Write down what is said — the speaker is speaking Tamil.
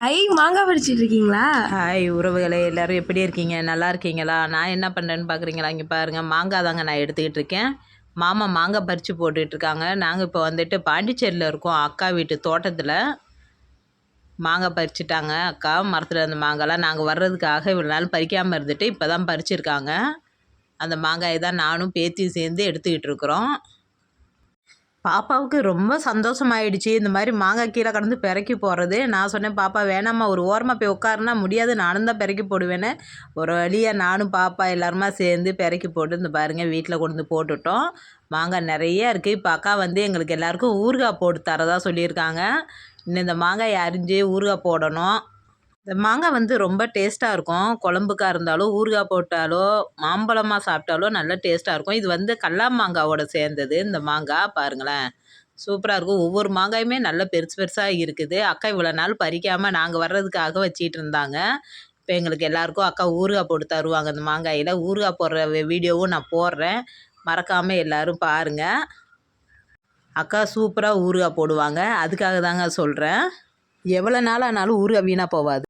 ஐ மாங்காய் பறிச்சிட்டு இருக்கீங்களா? ஹாய் உறவுகளே, எல்லோரும் எப்படி இருக்கீங்க? நல்லா இருக்கீங்களா? நான் என்ன பண்ணுறேன்னு பார்க்குறீங்களா? இங்கே பாருங்கள், மாங்காய் தாங்க நான் எடுத்துக்கிட்டு இருக்கேன். மாமா மாங்காய் பறித்து போட்டுட்ருக்காங்க. நாங்கள் இப்போ வந்துட்டு பாண்டிச்சேரியில் இருக்கோம். அக்கா வீட்டு தோட்டத்தில் மாங்காய் பறிச்சுட்டாங்க. அக்கா மரத்தில் இருந்த மாங்காய்லாம் நாங்கள் வர்றதுக்காக இவ்வளோ நாள் பறிக்காமல் இருந்துட்டு இப்போ தான் பறிச்சிருக்காங்க. அந்த மாங்காயை தான் நானும் பேத்தியும் சேர்ந்து எடுத்துக்கிட்டு இருக்கிறோம். பாப்பாவுக்கு ரொம்ப சந்தோஷமாயிடுச்சு. இந்த மாதிரி மாங்காய் கீழே கடந்து பிறக்கி போடுறது. நான் சொன்னேன், பாப்பா வேணாம்மா, ஒரு ஓரமாக போய் உட்காருனா முடியாது, நானும் தான் பிறக்கி போடுவேன்னு. ஒரு வழியாக நானும் பாப்பா எல்லாருமா சேர்ந்து பிறக்கி போட்டு இந்த பாருங்கள் வீட்டில் கொண்டு வந்து போட்டுட்டோம். மாங்காய் நிறைய இருக்குது. இப்போ அக்கா வந்து எங்களுக்கு எல்லாருக்கும் ஊறுகாய் போட்டு தரதா சொல்லியிருக்காங்க. இன்னும் இந்த மாங்காயை அரிஞ்சு ஊறுகாய் போடணும். இந்த மாங்காய் வந்து ரொம்ப டேஸ்ட்டாக இருக்கும். குழம்புக்கா இருந்தாலும் ஊறுகாய் போட்டாலோ மாம்பழமாக சாப்பிட்டாலோ நல்ல டேஸ்ட்டாக இருக்கும். இது வந்து கல்லா மாங்காவோட சேர்ந்தது. இந்த மாங்காய் பாருங்களேன், சூப்பராக இருக்கும். ஒவ்வொரு மாங்காயுமே நல்ல பெருசு பெருசாக இருக்குது. அக்கா இவ்வளோ நாள் பறிக்காமல் நாங்கள் வர்றதுக்காக வச்சிட்டு இருந்தாங்க. இப்போ எங்களுக்கு எல்லாருக்கும் அக்கா ஊறுகாய் போட்டு தருவாங்க. இந்த மாங்காயில் ஊறுகாய் போடுற வீடியோவும் நான் போடுறேன். மறக்காமல் எல்லோரும் பாருங்கள். அக்கா சூப்பராக ஊறுகாய் போடுவாங்க. அதுக்காக தாங்க சொல்கிறேன். எவ்வளோ நாள் ஆனாலும் ஊறுகாய் வீணாக போகாது.